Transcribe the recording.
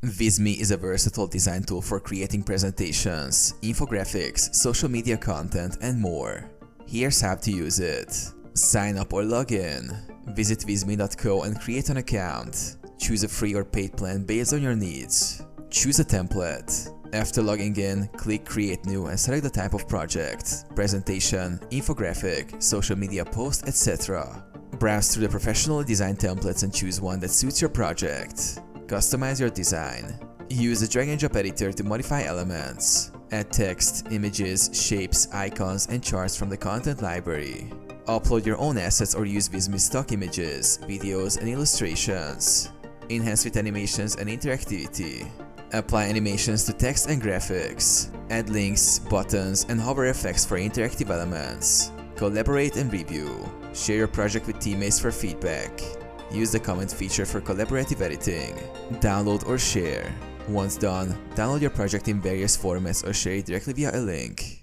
Visme is a versatile design tool for creating presentations, infographics, social media content, and more. Here's how to use it. Sign up or log in. Visit visme.co and create an account. Choose a free or paid plan based on your needs. Choose a template. After logging in, click Create New and select the type of project, presentation, infographic, social media post, etc. Browse through the professionally designed templates and choose one that suits your project. Customize your design. Use the drag and drop editor to modify elements. Add text, images, shapes, icons, and charts from the content library. Upload your own assets or use Visme stock images, videos, and illustrations. Enhance with animations and interactivity. Apply animations to text and graphics. Add links, buttons, and hover effects for interactive elements. Collaborate and review. Share your project with teammates for feedback. Use the comment feature for collaborative editing. Download or share. Once done, download your project in various formats or share it directly via a link.